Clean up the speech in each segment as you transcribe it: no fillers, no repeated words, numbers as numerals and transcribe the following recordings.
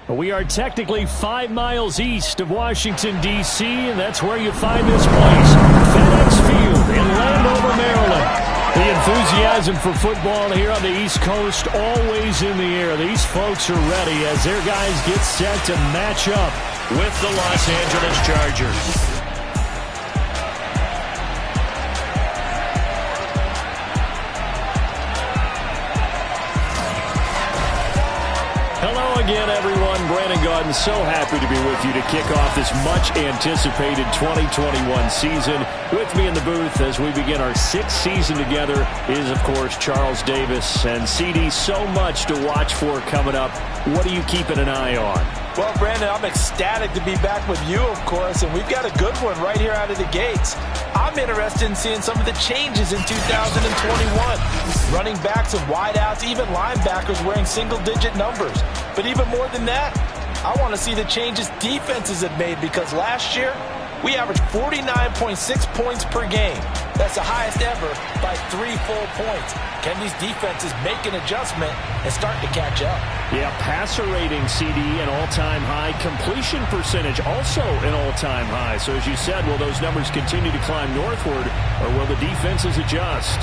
We are technically 5 miles east of Washington, D.C., and that's where you find this place, FedEx Field in Landover, Maryland. The enthusiasm for football here on the East Coast always in the air. These folks are ready as their guys get set to match up with the Los Angeles Chargers. Again, everyone, Brandon Gaudin, so happy to be with you to kick off this much-anticipated 2021 season. With me in the booth as we begin our 6th season together is, of course, Charles Davis. And, CD, so much to watch for coming up. What are you keeping an eye on? Well, Brandon, I'm ecstatic to be back with you, of course, and we've got a good one right here out of the gates. I'm interested in seeing some of the changes in 2021. Running backs and wideouts, even linebackers wearing single-digit numbers. But even more than that, I want to see the changes defenses have made because last year, we averaged 49.6 points per game. That's the highest ever by 3 full points. Can these defenses make an adjustment and start to catch up? Yeah, passer rating, CD, an all-time high. Completion percentage, also an all-time high. So as you said, will those numbers continue to climb northward, or will the defenses adjust?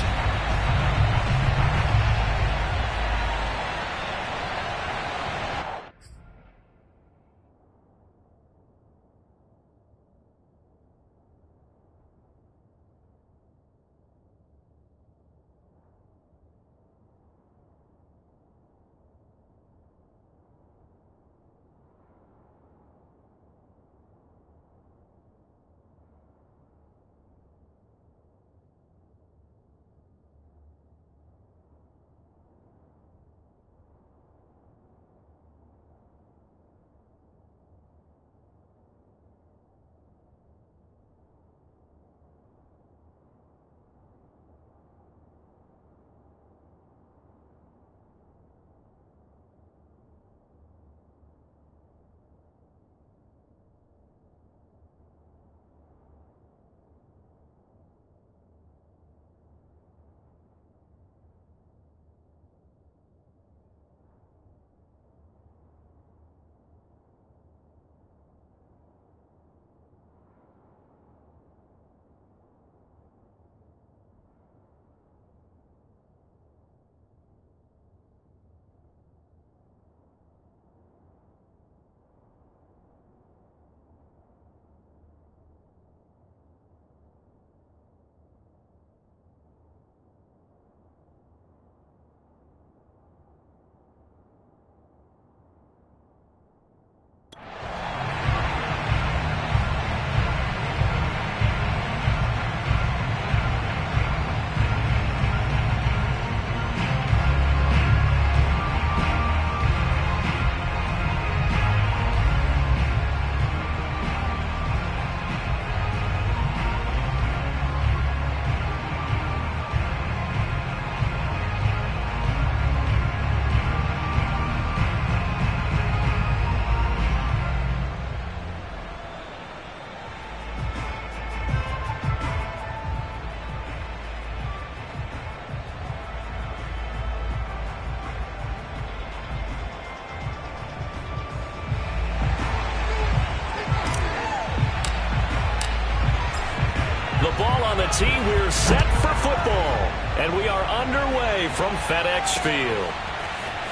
Tee, we're set for football, and we are underway from FedEx Field.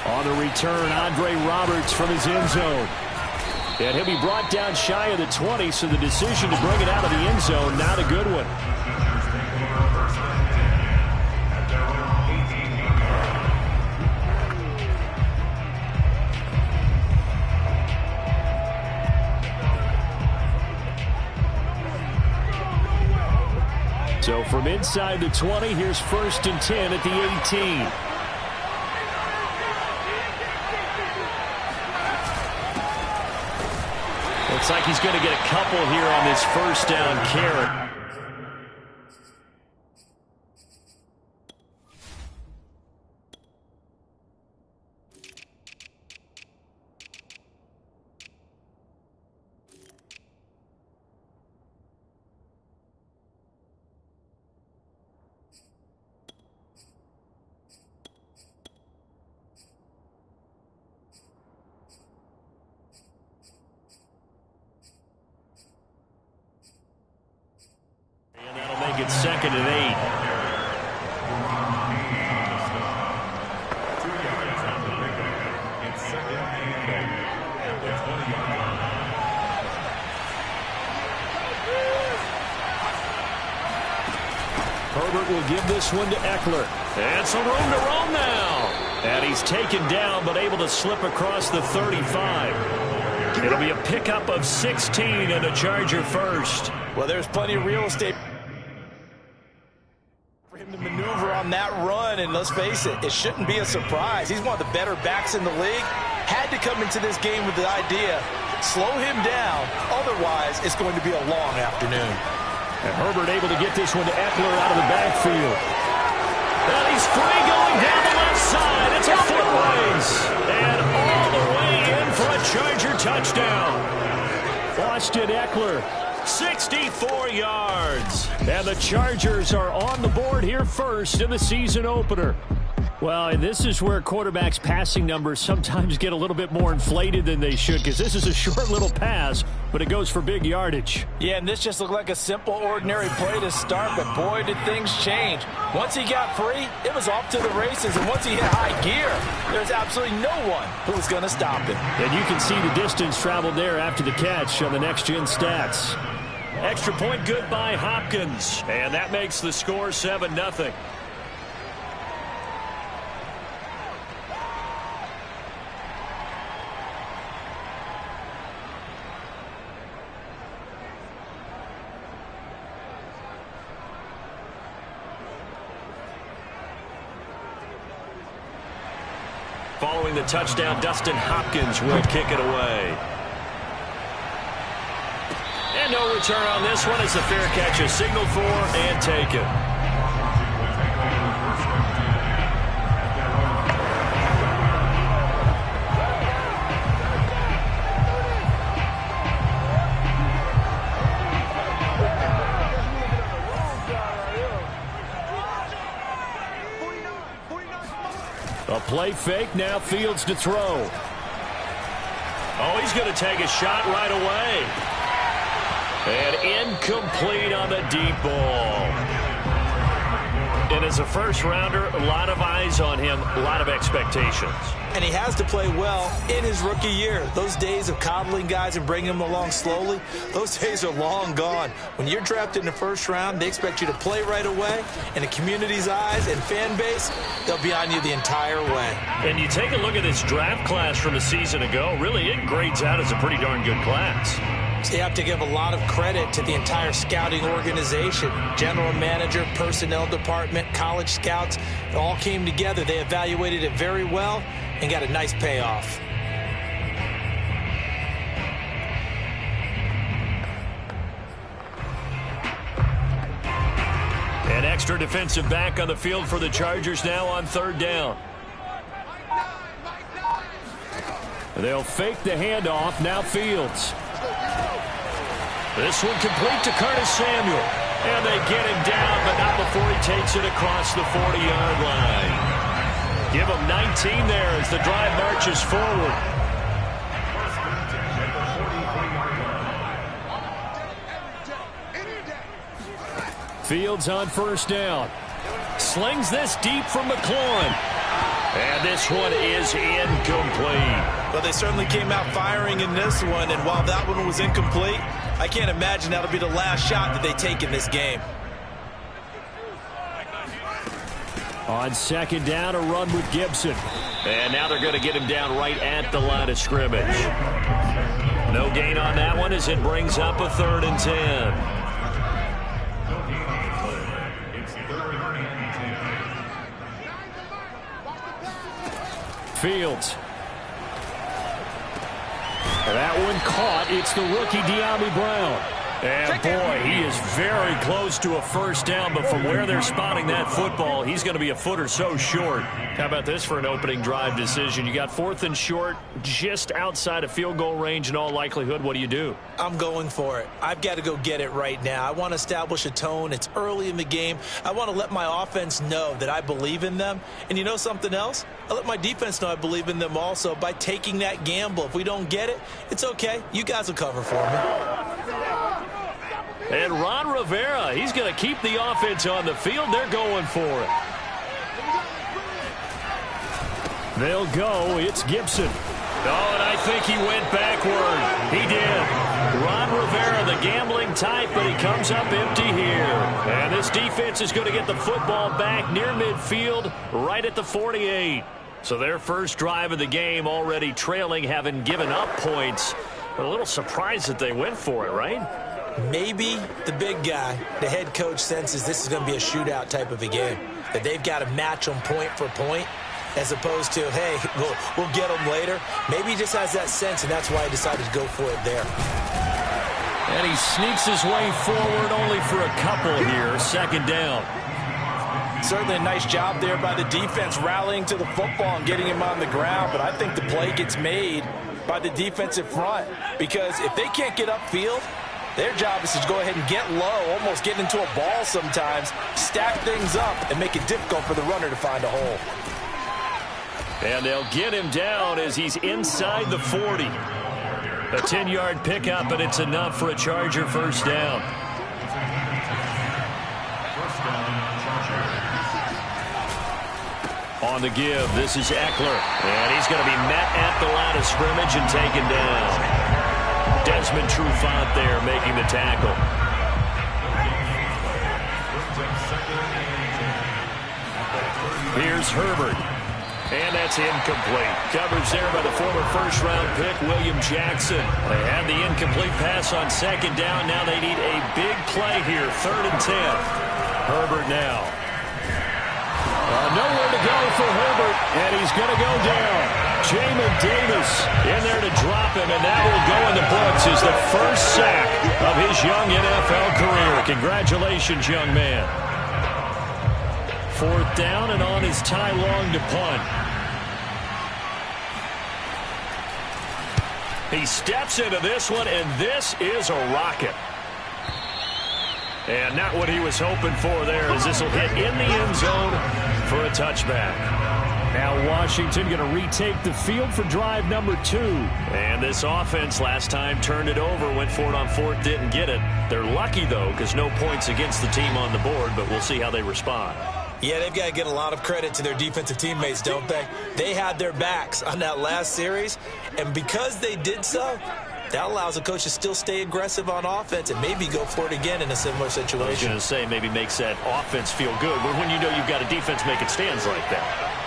On the return, Andre Roberts from his end zone. And he'll be brought down shy of the 20, so the decision to bring it out of the end zone, not a good one. So from inside the 20, here's 1st and 10 at the 18. Looks like he's going to get a couple here on this first down carry. make it 2nd and 8. Herbert will give this one to Eckler. And some room to roam now. And he's taken down, but able to slip across the 35. It'll be a pickup of 16 and a Charger first. Well, there's plenty of real estate for him to maneuver on that run. And let's face it, it shouldn't be a surprise. He's one of the better backs in the league. Had to come into this game with the idea, slow him down. Otherwise, it's going to be a long afternoon. And Herbert able to get this one to Eckler out of the backfield. And he's free going down the left side. It's a foot race. And all the way in for a Charger touchdown. Austin Eckler, 64 yards. And the Chargers are on the board here first in the season opener. Well, and this is where quarterbacks' passing numbers sometimes get a little bit more inflated than they should, because this is a short little pass, but it goes for big yardage. Yeah, and this just looked like a simple, ordinary play to start, but boy, did things change. Once he got free, it was off to the races, and once he hit high gear, there's absolutely no one who was going to stop him. And you can see the distance traveled there after the catch on the next-gen stats. Extra point good by Hopkins, and that makes the score 7-0. Following the touchdown, Dustin Hopkins will kick it away. And no return on this one. It's a fair catch, a signal for and taken. A play fake, now Fields to throw. Oh, he's going to take a shot right away. And incomplete on the deep ball. And as a first-rounder, a lot of eyes on him, a lot of expectations. And he has to play well in his rookie year. Those days of coddling guys and bringing them along slowly, those days are long gone. When you're drafted in the first round, they expect you to play right away. And the community's eyes and fan base, they'll be on you the entire way. And you take a look at this draft class from a season ago, really it grades out as a pretty darn good class. So you have to give a lot of credit to the entire scouting organization. General manager, personnel department, college scouts, it all came together. They evaluated it very well and got a nice payoff. An extra defensive back on the field for the Chargers now on 3rd down. They'll fake the handoff, now Fields. This one complete to Curtis Samuel. And they get him down, but not before he takes it across the 40-yard line. Give him 19 there as the drive marches forward. Fields on 1st down. Slings this deep from McLaurin. And this one is incomplete. Well, they certainly came out firing in this one, and while that one was incomplete, I can't imagine that'll be the last shot that they take in this game. On 2nd down, a run with Gibson. And now they're going to get him down right at the line of scrimmage. No gain on that one as it brings up a 3rd and 10. Fields. That one caught. It's the rookie De'Ami Brown. And boy, he is very close to a 1st down, but from where they're spotting that football, he's going to be a foot or so short. How about this for an opening drive decision? You got 4th and short, just outside of field goal range in all likelihood. What do you do? I'm going for it. I've got to go get it right now. I want to establish a tone. It's early in the game. I want to let my offense know that I believe in them. And you know something else? I let my defense know I believe in them also by taking that gamble. If we don't get it, it's okay. You guys will cover for me. And Ron Rivera, he's going to keep the offense on the field. They're going for it. They'll go. It's Gibson. Oh, and I think he went backward. He did. Ron Rivera, the gambling type, but he comes up empty here. And this defense is going to get the football back near midfield, right at the 48. So their first drive of the game already trailing, having given up points. But a little surprised that they went for it, right? Maybe the big guy, the head coach, senses this is going to be a shootout type of a game, that they've got to match them point for point, as opposed to, hey, we'll get them later. Maybe he just has that sense, and that's why he decided to go for it there. And he sneaks his way forward only for a couple here. Second down. Certainly a nice job there by the defense rallying to the football and getting him on the ground, but I think the play gets made by the defensive front, because if they can't get upfield, their job is to go ahead and get low, almost get into a ball sometimes, stack things up, and make it difficult for the runner to find a hole. And they'll get him down as he's inside the 40. A 10-yard pickup, and it's enough for a Charger first down. On the give, this is Eckler. And he's going to be met at the line of scrimmage and taken down. Desmond Trufant there making the tackle. Here's Herbert. And that's incomplete. Coverage there by the former first-round pick, William Jackson. They had the incomplete pass on second down. Now they need a big play here, 3rd and 10. Herbert now. Nowhere to go for Herbert, and he's going to go down. Jamin Davis in there to drop him, and that will go in the books as the first sack of his young NFL career. Congratulations, young man. 4th down and on his Ty Long to punt. He steps into this one, and this is a rocket. And not what he was hoping for there, as this will hit in the end zone for a touchback. Now Washington going to retake the field for drive number 2. And this offense last time turned it over, went for it on 4th, didn't get it. They're lucky, though, because no points against the team on the board, but we'll see how they respond. Yeah, they've got to get a lot of credit to their defensive teammates, don't they? They had their backs on that last series, and because they did so, that allows the coach to still stay aggressive on offense and maybe go for it again in a similar situation. I was going to say maybe makes that offense feel good, but when you know you've got a defense making stands like that.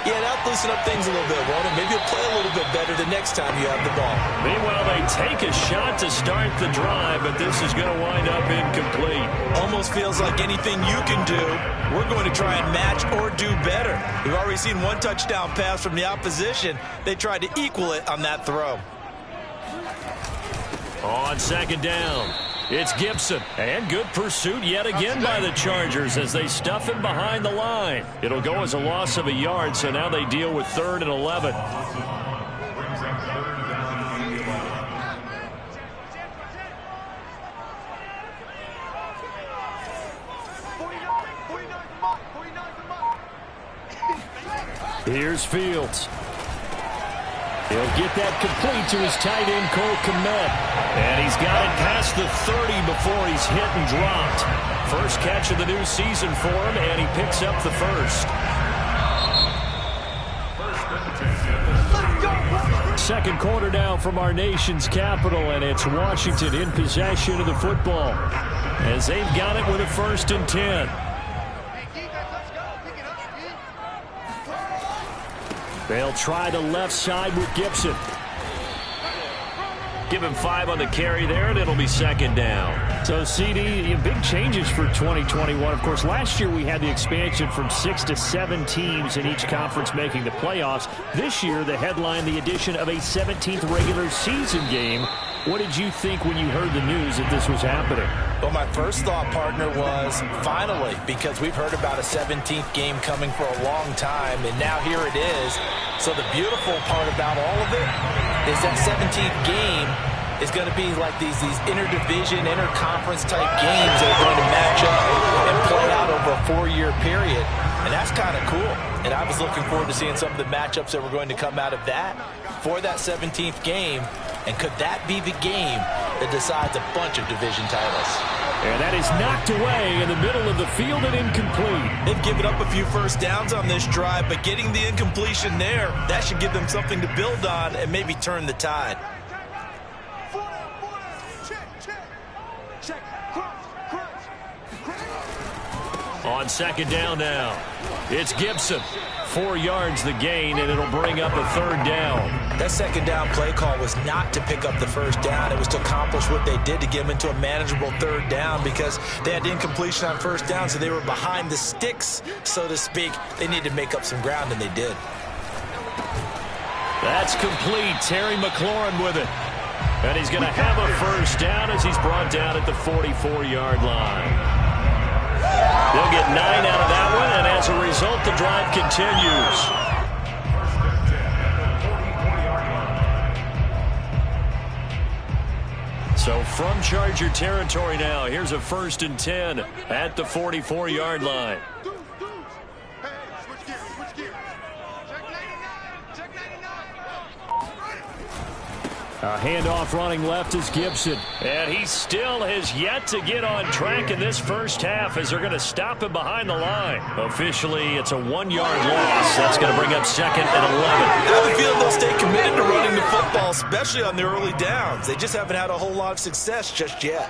Yeah, that'll loosen up things a little bit, won't it? Maybe you'll play a little bit better the next time you have the ball. Meanwhile, they take a shot to start the drive, but this is going to wind up incomplete. Almost feels like anything you can do, we're going to try and match or do better. We've already seen one touchdown pass from the opposition. They tried to equal it on that throw. On second down, it's Gibson. And good pursuit yet again by the Chargers as they stuff him behind the line. It'll go as a loss of a yard, so now they deal with 3rd and 11. Here's Fields. He'll get that complete to his tight end, Cole Kmet. And he's got it past the 30 before he's hit and dropped. First catch of the new season for him, and he picks up the first. Second quarter now from our nation's capital, and it's Washington in possession of the football as they've got it with a 1st and 10. They'll try the left side with Gibson. Give him 5 on the carry there, and it'll be second down. So, CD, big changes for 2021. Of course, last year we had the expansion from 6 to 7 teams in each conference making the playoffs. This year, the headline, the addition of a 17th regular season game. What did you think when you heard the news that this was happening? Well, my first thought, partner, was finally, because we've heard about a 17th game coming for a long time, and now here it is. So the beautiful part about all of it is that 17th game is going to be like these interdivision, interconference type games that are going to match up and play out over a 4-year period. And that's kind of cool. And I was looking forward to seeing some of the matchups that were going to come out of that for that 17th game. And could that be the game that decides a bunch of division titles? And that is knocked away in the middle of the field and incomplete. They've given up a few first downs on this drive, but getting the incompletion there, that should give them something to build on and maybe turn the tide. On second down now, it's Gibson. 4 yards the gain, and it'll bring up a third down. That second down play call was not to pick up the first down. It was to accomplish what they did to get them into a manageable third down because they had incompletion on first down, so they were behind the sticks, so to speak. They needed to make up some ground, and they did. That's complete. Terry McLaurin with it. And he's going to have a first down as he's brought down at the 44-yard line. They'll get 9 out of that one, and as a result, the drive continues. So from Charger territory now, here's a 1st and 10 at the 44-yard line. A handoff running left is Gibson. And he still has yet to get on track in this first half as they're going to stop him behind the line. Officially, it's a 1-yard loss. That's going to bring up 2nd and 11. I have a feeling they'll stay committed to running the football, especially on the early downs. They just haven't had a whole lot of success just yet.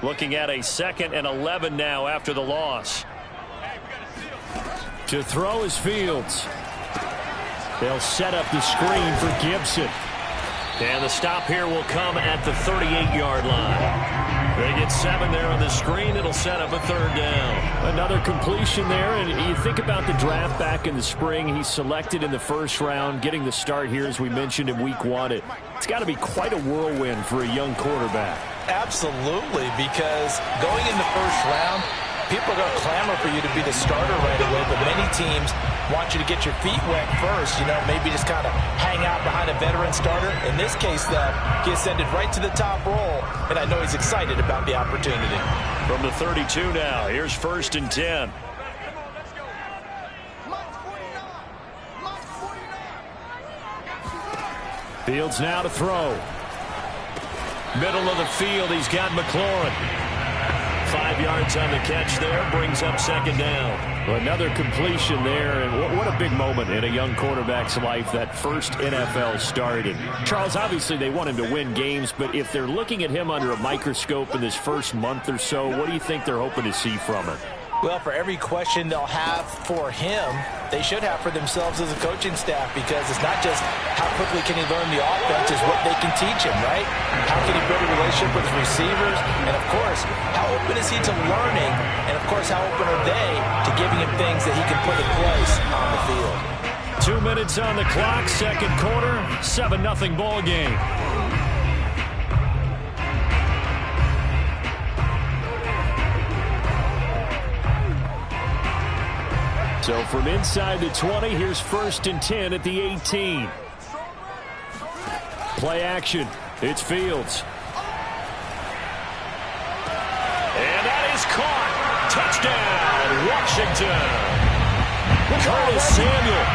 Looking at a 2nd and 11 now after the loss. To throw is Fields. They'll set up the screen for Gibson. And the stop here will come at the 38-yard line. They get 7 there on the screen. It'll set up a third down. Another completion there. And you think about the draft back in the spring. He's selected in the first round, getting the start here, as we mentioned, in week 1. It's got to be quite a whirlwind for a young quarterback. Absolutely, because going in the first round, people are going to clamor for you to be the starter right away, but many teams want you to get your feet wet first, maybe just kind of hang out behind a veteran starter. In this case, though, he ascended right to the top roll, and I know he's excited about the opportunity. From the 32 now, here's 1st and 10. Fields now to throw. Middle of the field, he's got McLaurin. 5 yards on the catch there, brings up 2nd down. Another completion there, and what a big moment in a young quarterback's life, that first NFL start. And Charles, obviously they want him to win games, but if they're looking at him under a microscope in this first month or so, what do you think they're hoping to see from him? Well, for every question they'll have for him, they should have for themselves as a coaching staff, because it's not just how quickly can he learn the offense, it's what they can teach him, right? How can he build a relationship with his receivers? And, of course, how open is he to learning? And, of course, how open are they to giving him things that he can put in place on the field? 2 minutes on the clock, second quarter, 7-0 ball game. So from inside the 20, here's 1st and 10 at the 18. Play action. It's Fields. And that is caught. Touchdown, Washington. Curtis Samuel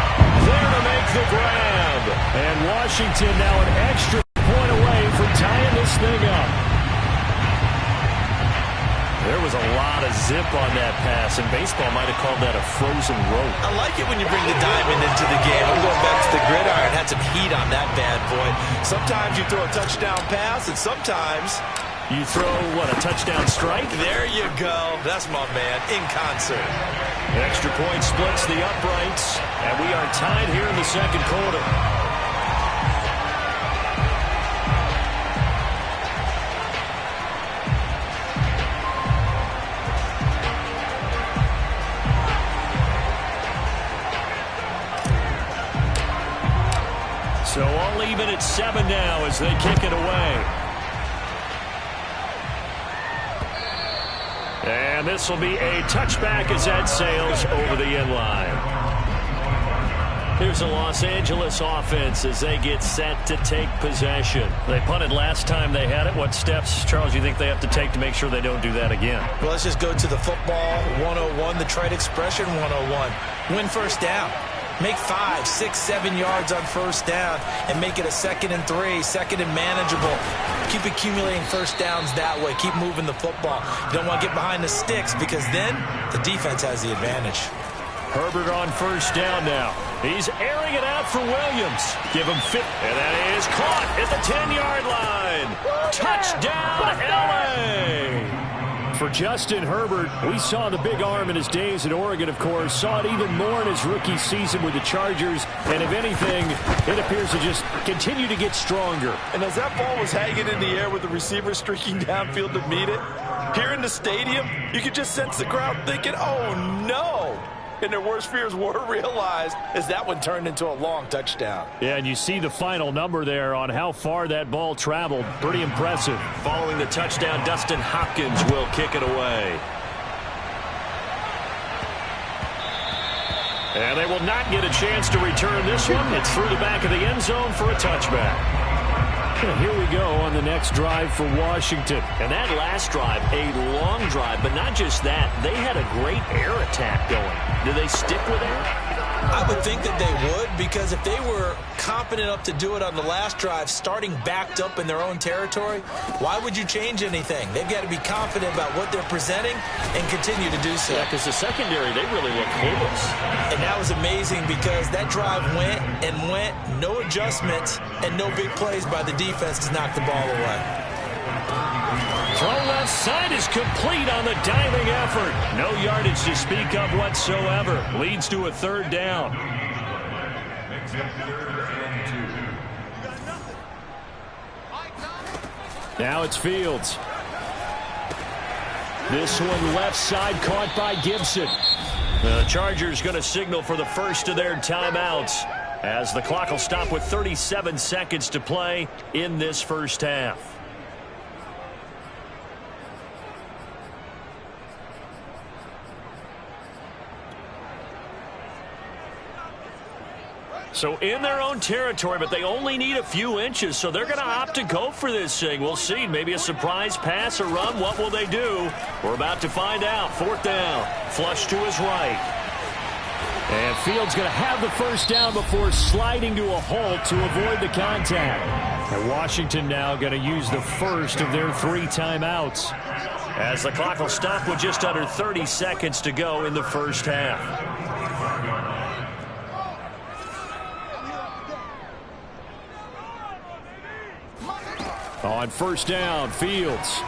there to make the grab. And Washington now an extra point away from tying this thing up. There was a lot of zip on that pass, and baseball might have called that a frozen rope. I like it when you bring the diamond into the game. I'm going back to the gridiron. Had some heat on that bad boy. Sometimes you throw a touchdown pass, and sometimes you throw, a touchdown strike? There you go. That's my man, in concert. Extra point splits the uprights, and we are tied here in the second quarter. So all even at 7 now as they kick it away. And this will be a touchback as that sails over the end line. Here's the Los Angeles offense as they get set to take possession. They punted last time they had it. What steps, Charles, you think they have to take to make sure they don't do that again? Well, let's just go to the football 101, the trade expression 101. Win first down. Make 5, 6, 7 yards on first down and make it a 2nd and 3, 2nd and manageable. Keep accumulating first downs that way. Keep moving the football. You don't want to get behind the sticks because then the defense has the advantage. Herbert on first down now. He's airing it out for Williams. Give him 50. And that is caught at the 10-yard line. Touchdown, L.A. For Justin Herbert, we saw the big arm in his days at Oregon, of course. Saw it even more in his rookie season with the Chargers. And if anything, it appears to just continue to get stronger. And as that ball was hanging in the air with the receiver streaking downfield to meet it, here in the stadium, you could just sense the crowd thinking, oh, no. And their worst fears were realized as that one turned into a long touchdown. Yeah, and you see the final number there on how far that ball traveled. Pretty impressive. Following the touchdown, Dustin Hopkins will kick it away. And they will not get a chance to return this one. It's through the back of the end zone for a touchback. And here we go on the next drive for Washington. And that last drive, a long drive, but not just that. They had a great air attack going. Do they stick with it? I would think that they would, because if they were confident enough to do it on the last drive, starting backed up in their own territory, why would you change anything? They've got to be confident about what they're presenting and continue to do so. Yeah, because the secondary, they really look clueless. And that was amazing because that drive went and went, no adjustments, and no big plays by the defense to knock the ball away. Throw left side is complete on the diving effort. No yardage to speak of whatsoever. Leads to a 3rd down. Now it's Fields. This one left side caught by Gibson. The Chargers going to signal for the first of their timeouts as the clock will stop with 37 seconds to play in this first half. So in their own territory, but they only need a few inches, so they're going to opt to go for this thing. We'll see. Maybe a surprise pass or run. What will they do? We're about to find out. 4th down. Flush to his right. And Fields going to have the first down before sliding to a halt to avoid the contact. And Washington now going to use the first of their 3 timeouts, as the clock will stop with just under 30 seconds to go in the first half. On first down, Fields.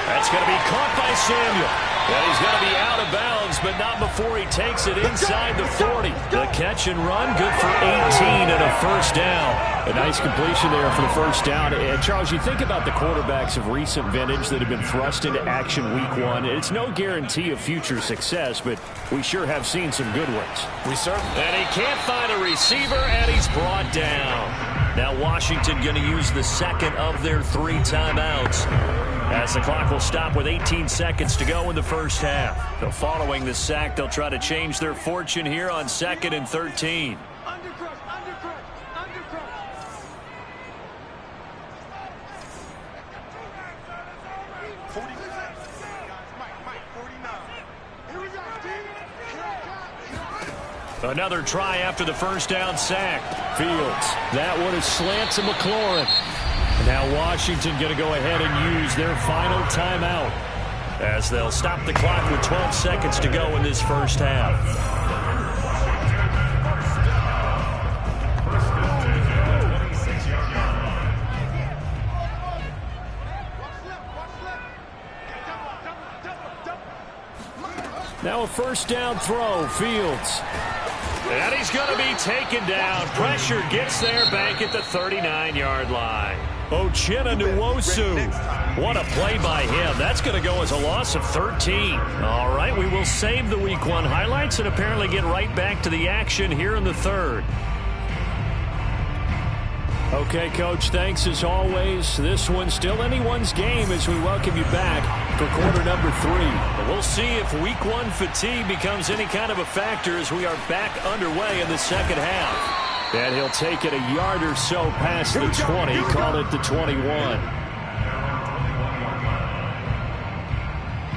That's going to be caught by Samuel. And he's going to be out of bounds, but not before he takes it inside the 40. The catch and run, good for 18 and a first down. A nice completion there for the first down. And Charles, you think about the quarterbacks of recent vintage that have been thrust into action week 1. It's no guarantee of future success, but we sure have seen some good ones. We certainly. And he can't find a receiver, and he's brought down. Now Washington going to use the second of their 3 timeouts, as the clock will stop with 18 seconds to go in the first half. So following the sack, they'll try to change their fortune here on 2nd and 13. Another try after the first down sack. Fields. That one is slant to McLaurin. Now Washington going to go ahead and use their final timeout, as they'll stop the clock with 12 seconds to go in this first half. Now a first down throw. Fields. And he's going to be taken down. Pressure gets there back at the 39-yard line. Uchenna Nwosu. What a play by him. That's going to go as a loss of 13. All right, we will save the Week 1 highlights and apparently get right back to the action here in the 3rd. Okay, Coach, thanks as always. This one's still anyone's game as we welcome you back for quarter number 3. But we'll see if week 1 fatigue becomes any kind of a factor as we are back underway in the second half. And he'll take it a yard or so past the 20, call it the 21.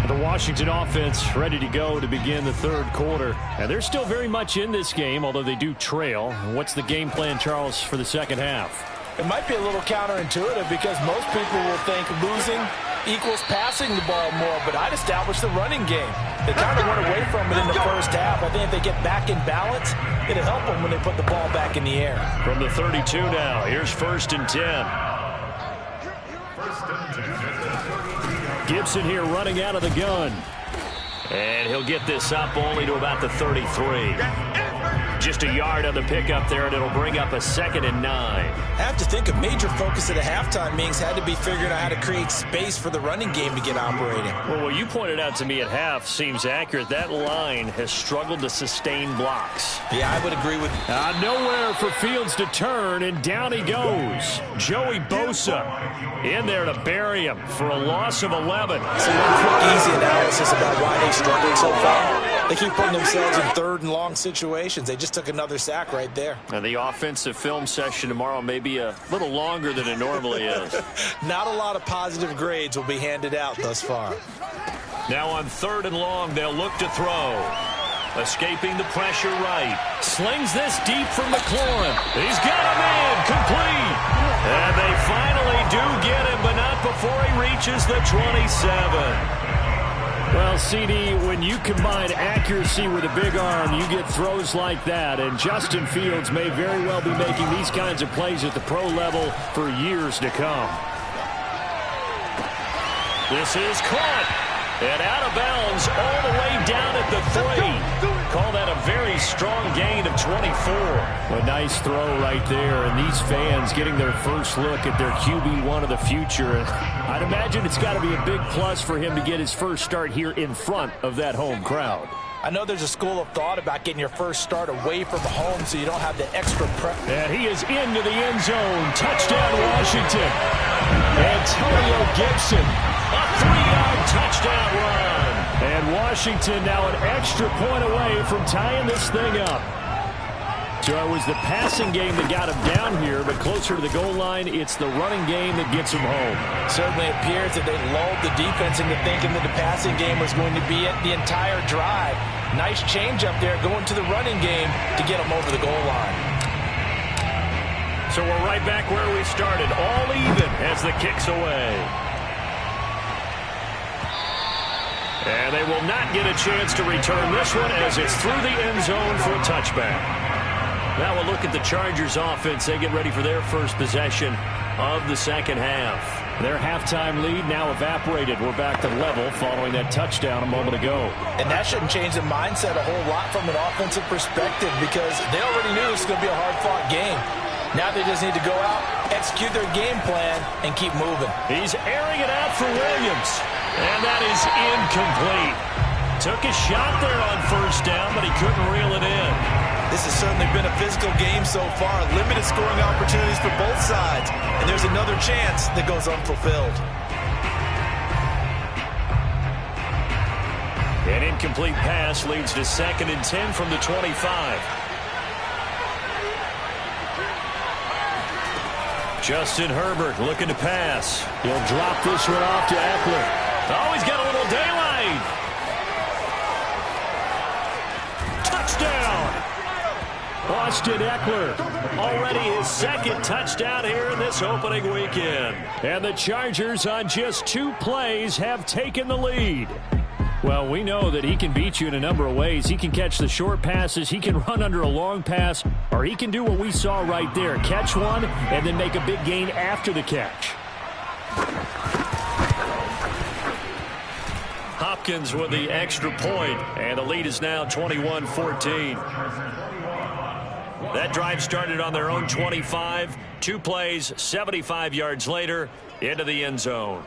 The Washington offense ready to go to begin the third quarter. And they're still very much in this game, although they do trail. What's the game plan, Charles, for the second half? It might be a little counterintuitive because most people will think losing equals passing the ball more, but I'd establish the running game. They kind of went away from it in the first half. I think if they get back in balance, it'll help them when they put the ball back in the air. From the 32 now, here's 1st and 10. Gibson here running out of the gun. And he'll get this up only to about the 33. Just a yard on the pickup there, and it'll bring up a 2nd and 9. I have to think a major focus at a halftime meetings had to be figuring out how to create space for the running game to get operating. Well, what you pointed out to me at half seems accurate. That line has struggled to sustain blocks. Yeah, I would agree with you. Nowhere for Fields to turn, and down he goes. Joey Bosa in there to bury him for a loss of 11. So one quick, easy analysis about why they struggled so far. They keep putting themselves in 3rd and long situations. They just took another sack right there. And the offensive film session tomorrow may be a little longer than it normally is. Not a lot of positive grades will be handed out thus far. Now on 3rd and long, they'll look to throw. Escaping the pressure right. Slings this deep from McLaurin. He's got a man complete. And they finally do get him, but not before he reaches the 27. Well, CD, when you combine accuracy with a big arm, you get throws like that. And Justin Fields may very well be making these kinds of plays at the pro level for years to come. This is caught. And out of bounds all the way down at the 3. Call that a very strong gain of 24. A nice throw right there. And these fans getting their first look at their QB1 of the future. I'd imagine it's got to be a big plus for him to get his first start here in front of that home crowd. I know there's a school of thought about getting your first start away from home so you don't have the extra prep. And he is into the end zone. Touchdown, Washington. Antonio Gibson. A 3-yard touchdown run. And Washington now an extra point away from tying this thing up. So it was the passing game that got him down here, but closer to the goal line, it's the running game that gets him home. Certainly appears that they lulled the defense into thinking that the passing game was going to be it the entire drive. Nice change up there going to the running game to get him over the goal line. So we're right back where we started, all even as the kick's away. And they will not get a chance to return this one as it's through the end zone for a touchback. Now we'll look at the Chargers offense. They get ready for their first possession of the second half. Their halftime lead now evaporated. We're back to level following that touchdown a moment ago. And that shouldn't change the mindset a whole lot from an offensive perspective because they already knew this was going to be a hard-fought game. Now they just need to go out, execute their game plan, and keep moving. He's airing it out for Williams. And that is incomplete. Took a shot there on first down, but he couldn't reel it in. This has certainly been a physical game so far. Limited scoring opportunities for both sides. And there's another chance that goes unfulfilled. An incomplete pass leads to 2nd and 10 from the 25. Justin Herbert looking to pass. He'll drop this one off to Eckler. Oh, he's got a little daylight. Touchdown. Austin Eckler, already his 2nd touchdown here in this opening weekend. And the Chargers on just 2 plays have taken the lead. Well, we know that he can beat you in a number of ways. He can catch the short passes, he can run under a long pass, or he can do what we saw right there, catch one and then make a big gain after the catch. Hopkins with the extra point, and the lead is now 21-14. That drive started on their own 25. 2 plays, 75 yards later, into the end zone.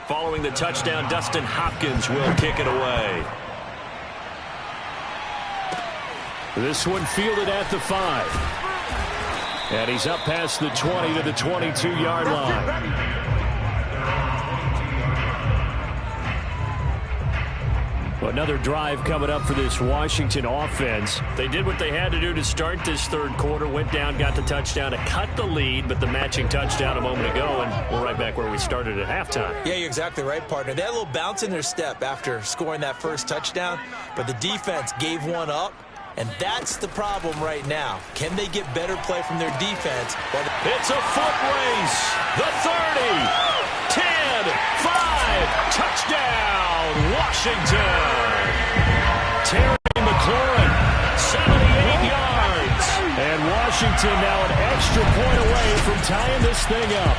Following the touchdown, Dustin Hopkins will kick it away. This one fielded at the 5. And he's up past the 20 to the 22-yard line. Another drive coming up for this Washington offense. They did what they had to do to start this third quarter. Went down, got the touchdown to cut the lead, but the matching touchdown a moment ago, and we're right back where we started at halftime. Yeah, you're exactly right, partner. They had a little bounce in their step after scoring that first touchdown, but the defense gave one up, and that's the problem right now. Can they get better play from their defense? It's a foot race. The 30, 10, 5, touchdown, Washington. Terry McLaurin, 78 yards. And Washington now an extra point away from tying this thing up.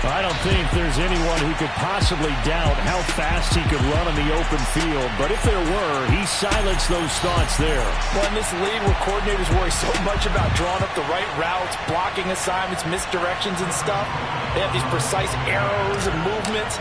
I don't think there's anyone who could possibly doubt how fast he could run on the open field. But if there were, he silenced those thoughts there. Well, in this league where coordinators worry so much about drawing up the right routes, blocking assignments, misdirections and stuff, they have these precise arrows and movements.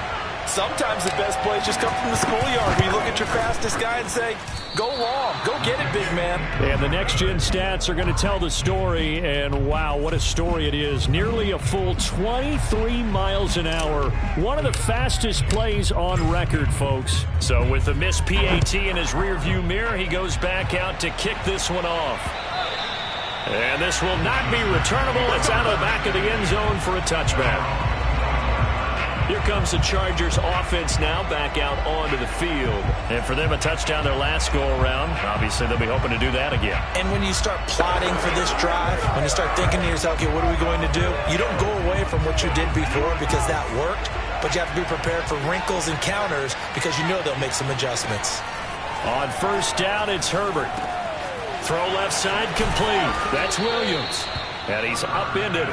Sometimes the best plays just come from the schoolyard. We look at your fastest guy and say, go long, go get it, big man. And the next-gen stats are going to tell the story, and wow, what a story it is. Nearly a full 23 miles an hour. One of the fastest plays on record, folks. So with the missed PAT in his rearview mirror, he goes back out to kick this one off. And this will not be returnable. It's out of the back of the end zone for a touchback. Here comes the Chargers offense now back out onto the field. And for them, a touchdown their last go-around. Obviously, they'll be hoping to do that again. And when you start plotting for this drive, when you start thinking to yourself, okay, what are we going to do? You don't go away from what you did before because that worked, but you have to be prepared for wrinkles and counters because you know they'll make some adjustments. On first down, it's Herbert. Throw left side complete. That's Williams. And he's upended.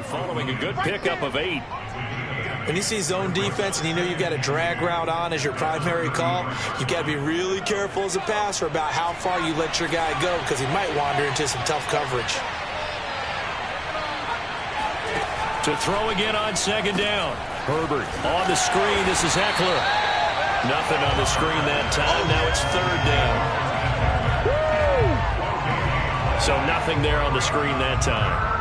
Following a good pickup of 8. When you see zone defense and you know you've got a drag route on as your primary call, you've got to be really careful as a passer about how far you let your guy go because he might wander into some tough coverage. To throw again on second down. Herbert on the screen. This is Eckler. Nothing on the screen that time. Now it's third down. So nothing there on the screen that time.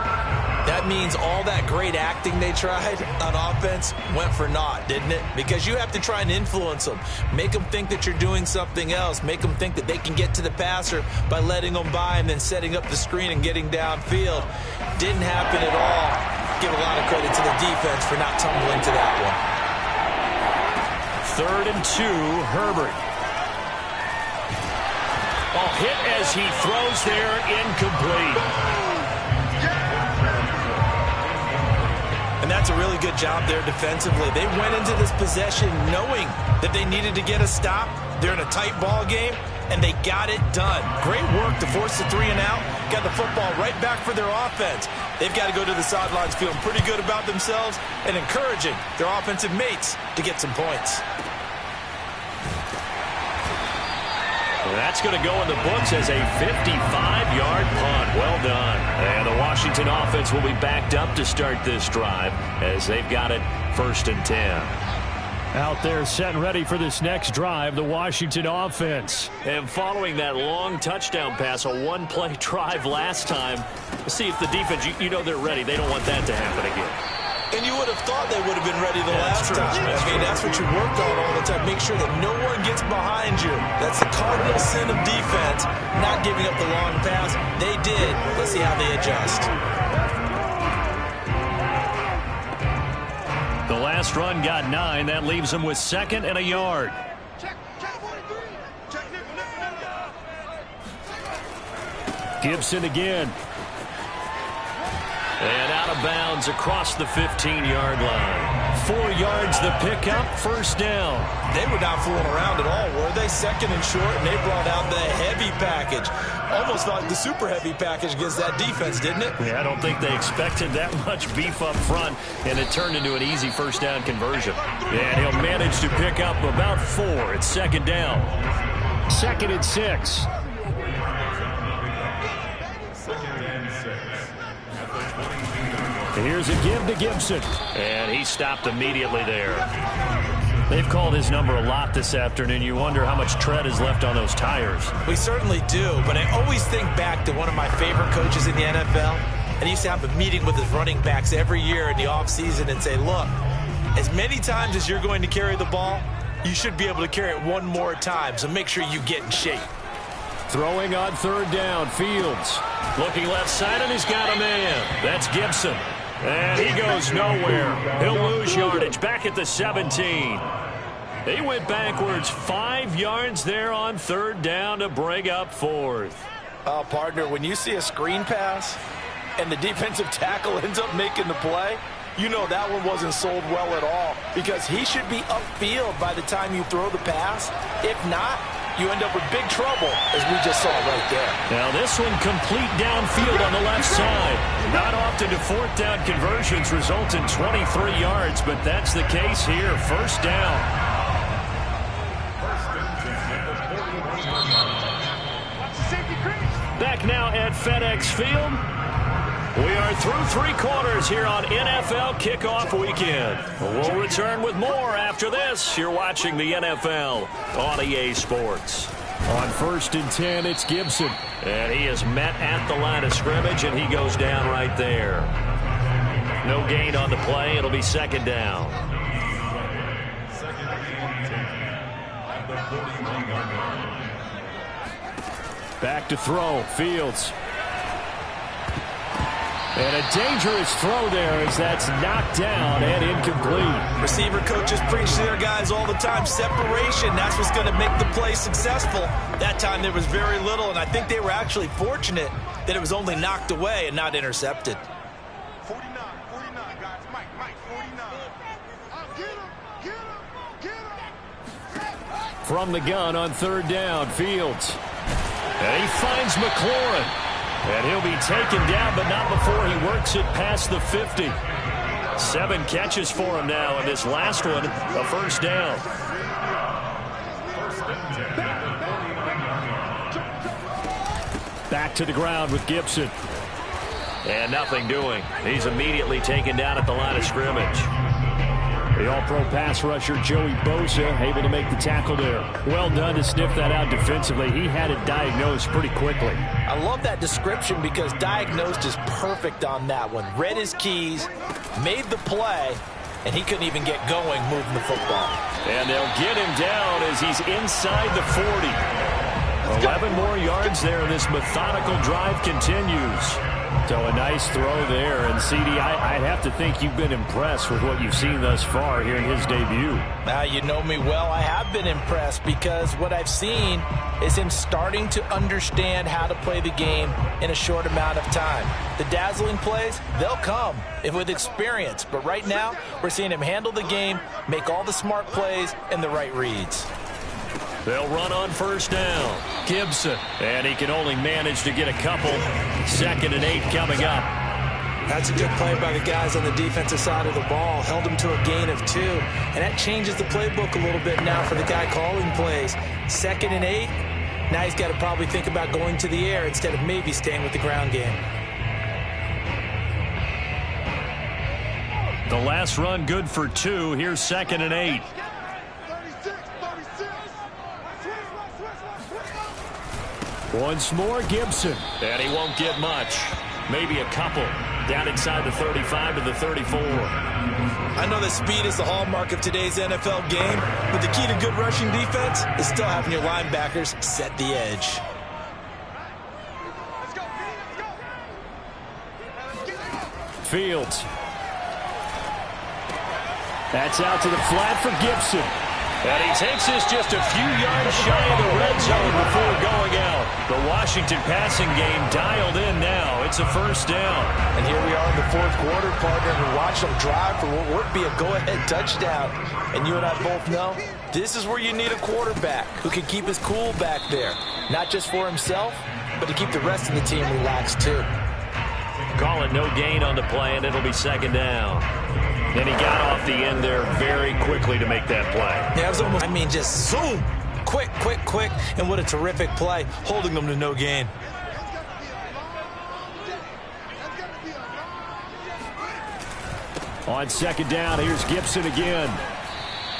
That means all that great acting they tried on offense went for naught, didn't it? Because you have to try and influence them. Make them think that you're doing something else. Make them think that they can get to the passer by letting them by and then setting up the screen and getting downfield. Didn't happen at all. Give a lot of credit to the defense for not tumbling to that one. 3rd and 2, Herbert. Ball hit as he throws there, incomplete. And that's a really good job there defensively. They went into this possession knowing that they needed to get a stop. They're in a tight ball game, and they got it done. Great work to force the 3 and out. Got the football right back for their offense. They've got to go to the sidelines feeling pretty good about themselves and encouraging their offensive mates to get some points. That's going to go in the books as a 55-yard punt. Well done. And the Washington offense will be backed up to start this drive as they've got it 1st and 10. Out there set and ready for this next drive, the Washington offense. And following that long touchdown pass, a one-play drive last time, let's see if the defense, you know they're ready. They don't want that to happen again. And you would have thought they would have been ready the last time. I mean, that's what you worked on all the time. Make sure that no one gets behind you. That's the cardinal sin of defense, not giving up the long pass. They did. Let's see how they adjust. The last run got 9. That leaves them with 2nd and a yard. Gibson again. And out out of bounds across the 15-yard line. 4 yards the pickup, first down. They were not fooling around at all, were they? Second and short, and they brought out the heavy package. Almost like the super heavy package against that defense, didn't it? Yeah, I don't think they expected that much beef up front, and it turned into an easy first down conversion. And he'll manage to pick up about 4. It's second down. 2nd and 6. Here's a give to Gibson. And he stopped immediately there. They've called his number a lot this afternoon. You wonder how much tread is left on those tires. We certainly do, but I always think back to one of my favorite coaches in the NFL. And he used to have a meeting with his running backs every year in the offseason and say, look, as many times as you're going to carry the ball, you should be able to carry it one more time, so make sure you get in shape. Throwing on third down, Fields. Looking left side, and he's got a man. That's Gibson. And he goes nowhere. He'll lose yardage back at the 17. He went backwards 5 yards there on third down to bring up 4th. Partner, when you see a screen pass and the defensive tackle ends up making the play, you know that one wasn't sold well at all, because he should be upfield by the time you throw the pass. If not, you end up with big trouble, as we just saw right there. Now this one complete downfield on the left side. Not often do fourth down conversions result in 23 yards, but that's the case here. First down. Back now at FedEx Field. We are through 3 quarters here on NFL Kickoff Weekend. We'll return with more after this. You're watching the NFL on EA Sports. On 1st and 10, it's Gibson. And he is met at the line of scrimmage, and he goes down right there. No gain on the play. It'll be second down. Back to throw. Fields. And a dangerous throw there as that's knocked down and incomplete. Receiver coaches preach to their guys all the time. Separation, that's what's going to make the play successful. That time there was very little, and I think they were actually fortunate that it was only knocked away and not intercepted. 49, guys. Mike, 49. Get him. From the gun on third down, Fields. And he finds McLaurin. And he'll be taken down, but not before he works it past the 50. 7 catches for him now, and this last one, a first down. Back to the ground with Gibson. And nothing doing. He's immediately taken down at the line of scrimmage. The all-pro pass rusher, Joey Bosa, able to make the tackle there. Well done to sniff that out defensively. He had it diagnosed pretty quickly. I love that description because diagnosed is perfect on that one. Read his keys, made the play, and he couldn't even get going moving the football. And they'll get him down as he's inside the 40. 11 more yards there, and this methodical drive continues. So a nice throw there. And, CD, I'd have to think you've been impressed with what you've seen thus far here in his debut. Now, you know me well. I have been impressed because what I've seen is him starting to understand how to play the game in a short amount of time. The dazzling plays, they'll come with experience. But right now, we're seeing him handle the game, make all the smart plays, and the right reads. They'll run on first down. Gibson. And he can only manage to get a couple. 2nd and 8 coming up. That's a good play by the guys on the defensive side of the ball. Held him to a gain of 2. And that changes the playbook a little bit now for the guy calling plays. 2nd and 8. Now he's got to probably think about going to the air instead of maybe staying with the ground game. The last run good for 2. Here's 2nd and 8. Once more, Gibson. And he won't get much. Maybe a couple. Down inside the 35 to the 34. I know that speed is the hallmark of today's NFL game, but the key to good rushing defense is still having your linebackers set the edge. Fields. That's out to the flat for Gibson. And he takes this just a few yards shy of the red zone before going out. The Washington passing game dialed in now. It's a first down. And here we are in the fourth quarter, partner, and watch them drive for what would be a go-ahead touchdown. And you and I both know this is where you need a quarterback who can keep his cool back there, not just for himself, but to keep the rest of the team relaxed too. Call it no gain on the play, and it'll be second down. And he got off the end there very quickly to make that play. Yeah, it was almost, just zoom. Quick, quick, quick. And what a terrific play, holding them to no gain. On second down, here's Gibson again.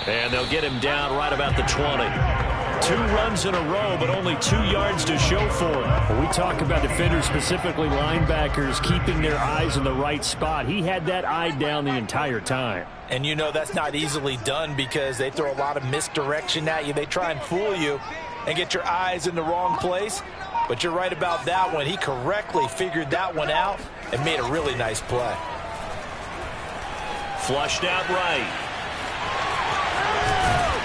And they'll get him down right about the 20. 2 runs in a row, but only 2 yards to show for it. When we talk about defenders, specifically linebackers, keeping their eyes in the right spot, he had that eye down the entire time. And you know that's not easily done because they throw a lot of misdirection at you. They try and fool you and get your eyes in the wrong place. But you're right about that one. He correctly figured that one out and made a really nice play. Flushed out right.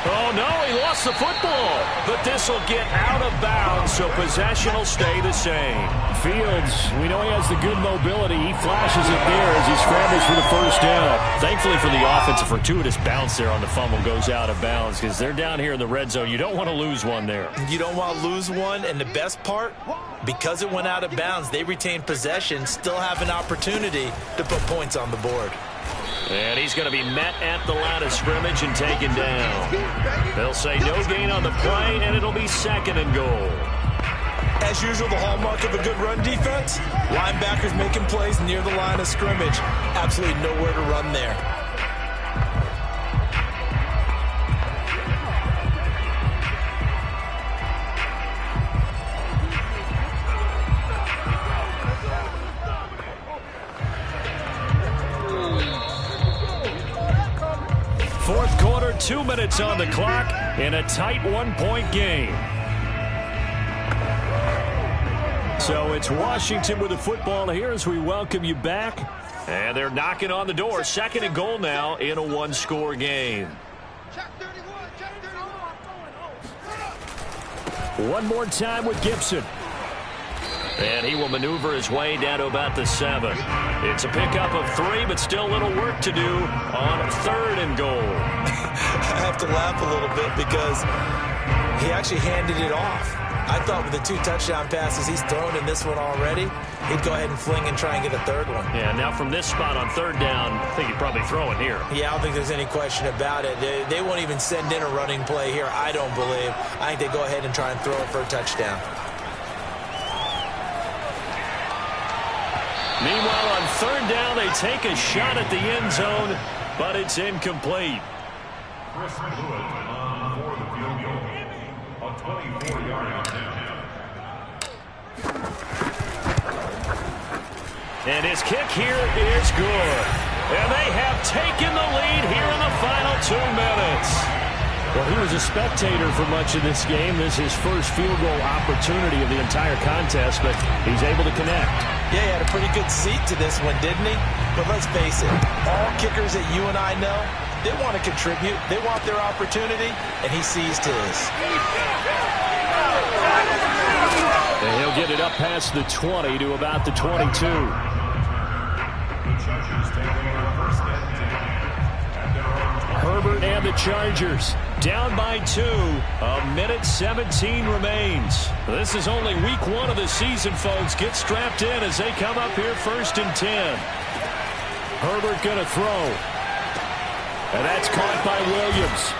Oh, no, he lost the football. But this will get out of bounds, so possession will stay the same. Fields, we know he has the good mobility. He flashes it there as he scrambles for the first down. Thankfully for the offense, a fortuitous bounce there on the fumble goes out of bounds because they're down here in the red zone. You don't want to lose one there. You don't want to lose one, and the best part, because it went out of bounds, they retain possession, still have an opportunity to put points on the board. And he's going to be met at the line of scrimmage and taken down. They'll say no gain on the play, and it'll be second and goal. As usual, the hallmark of a good run defense, linebackers making plays near the line of scrimmage. Absolutely nowhere to run there. Fourth quarter, 2 minutes on the clock in a tight 1-point game. So it's Washington with the football here as we welcome you back. And they're knocking on the door. Second and goal now in a 1-score game. One more time with Gibson. And he will maneuver his way down to about the 7. It's a pickup of 3, but still a little work to do on third and goal. I have to laugh a little bit because he actually handed it off. I thought with the 2 touchdown passes he's thrown in this one already, he'd go ahead and fling and try and get a third one. Yeah, now from this spot on third down, I think he'd probably throw it here. Yeah, I don't think there's any question about it. They won't even send in a running play here, I don't believe. I think they go ahead and try and throw it for a touchdown. Meanwhile, on third down, they take a shot at the end zone, but it's incomplete. Chris Lewis for the field goal. A 24-yard attempt. And his kick here is good. And they have taken the lead here in the final 2 minutes. Well, he was a spectator for much of this game. This is his first field goal opportunity of the entire contest, but he's able to connect. Yeah, he had a pretty good seat to this one, didn't he? But let's face it, all kickers that you and I know, they want to contribute. They want their opportunity, and he seized his. And he'll get it up past the 20 to about the 22. Herbert and the Chargers down by 2. A minute 17 remains. This is only week 1 of the season, folks. Get strapped in as they come up here first and 10. Herbert going to throw. And that's caught by Williams.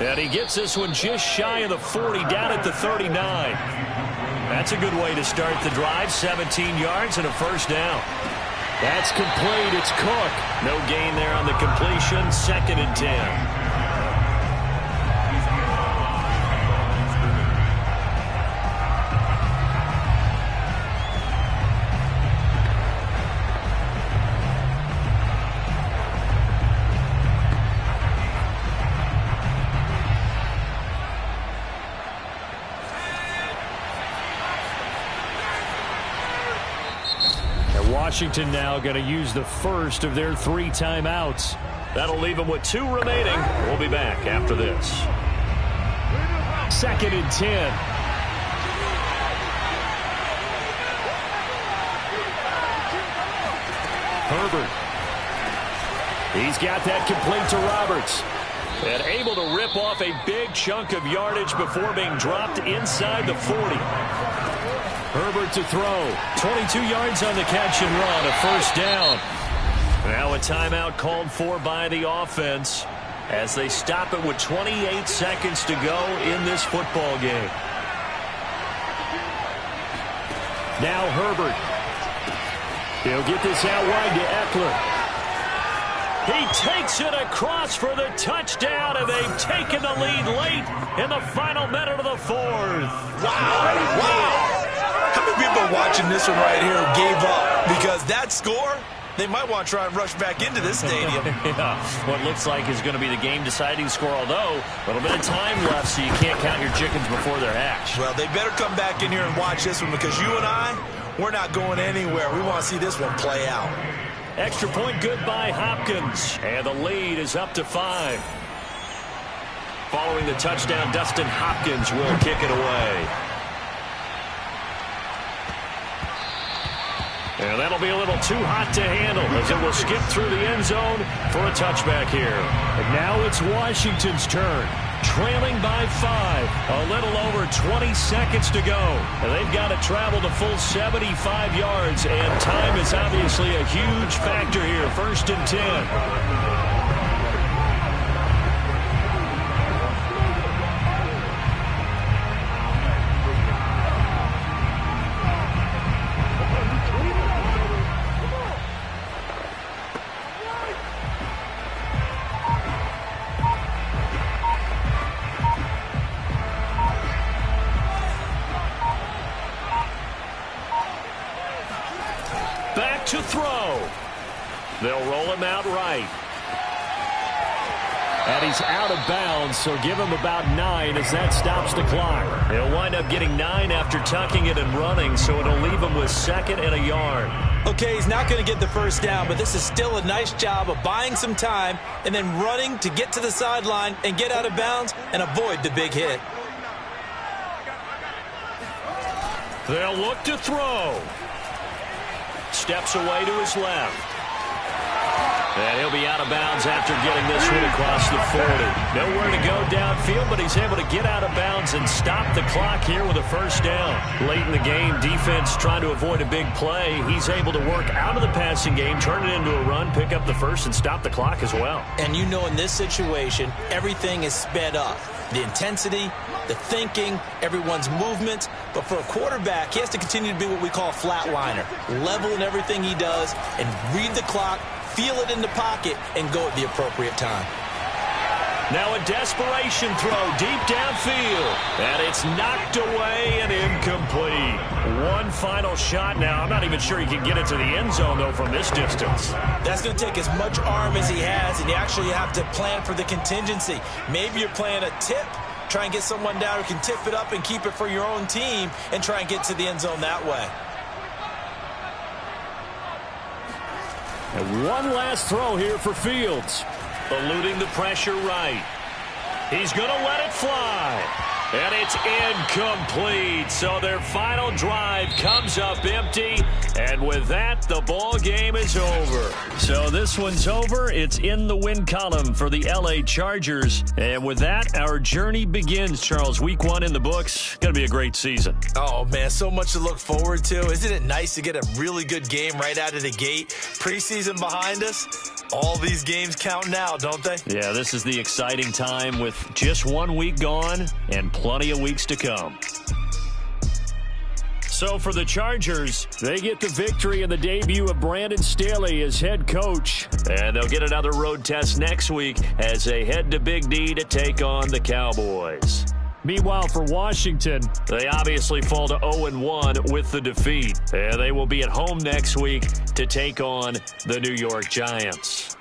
And he gets this one just shy of the 40, down at the 39. That's a good way to start the drive. 17 yards and a first down. That's complete. It's Cook. No gain there on the completion. Second and 10. Washington now going to use the first of their 3 timeouts. That'll leave them with 2 remaining. We'll be back after this. Second and 10. Herbert. He's got that complete to Roberts. And able to rip off a big chunk of yardage before being dropped inside the 40. Herbert to throw. 22 yards on the catch and run. A first down. Now a timeout called for by the offense as they stop it with 28 seconds to go in this football game. Now Herbert. He'll get this out wide to Eckler. He takes it across for the touchdown, and they've taken the lead late in the final minute of the fourth. Wow. How many people watching this one right here gave up? Because that score, they might want to try and rush back into this stadium. Yeah, what looks like is going to be the game-deciding score, although a little bit of time left, so you can't count your chickens before they're hatched. Well, they better come back in here and watch this one, because you and I, we're not going anywhere. We want to see this one play out. Extra point good by Hopkins, and the lead is up to 5. Following the touchdown, Dustin Hopkins will kick it away. And that'll be a little too hot to handle as it will skip through the end zone for a touchback here. And now it's Washington's turn, trailing by 5. A little over 20 seconds to go. And they've got to travel the full 75 yards, and time is obviously a huge factor here. 1st and 10. Back to throw. They'll roll him out right. And he's out of bounds, so give him about 9 as that stops the clock. He'll wind up getting 9 after tucking it and running, so it'll leave him with 2nd and a yard. Okay, he's not going to get the first down, but this is still a nice job of buying some time and then running to get to the sideline and get out of bounds and avoid the big hit. They'll look to throw. Steps away to his left. And he'll be out of bounds after getting this one across the 40. Nowhere to go downfield, but he's able to get out of bounds and stop the clock here with a first down. Late in the game, defense trying to avoid a big play. He's able to work out of the passing game, turn it into a run, pick up the first, and stop the clock as well. And you know in this situation, everything is sped up. The intensity, the thinking, everyone's movement. But for a quarterback, he has to continue to be what we call a flatliner. Level in everything he does and read the clock, feel it in the pocket, and go at the appropriate time. Now a desperation throw deep downfield. And it's knocked away and incomplete. One final shot now. I'm not even sure he can get it to the end zone, though, from this distance. That's going to take as much arm as he has, and you actually have to plan for the contingency. Maybe you're playing a tip. Try and get someone down who can tip it up and keep it for your own team and try and get to the end zone that way. And one last throw here for Fields. Eluding the pressure right. He's going to let it fly. And it's incomplete. So their final drive comes up empty. And with that, the ball game is over. So this one's over. It's in the win column for the LA Chargers. And with that, our journey begins, Charles. Week 1 in the books. Going to be a great season. Oh, man, so much to look forward to. Isn't it nice to get a really good game right out of the gate? Preseason behind us. All these games count now, don't they? Yeah, this is the exciting time with just 1 week gone and plenty of weeks to come. So for the Chargers, they get the victory in the debut of Brandon Staley as head coach. And they'll get another road test next week as they head to Big D to take on the Cowboys. Meanwhile, for Washington, they obviously fall to 0-1 with the defeat. And they will be at home next week to take on the New York Giants.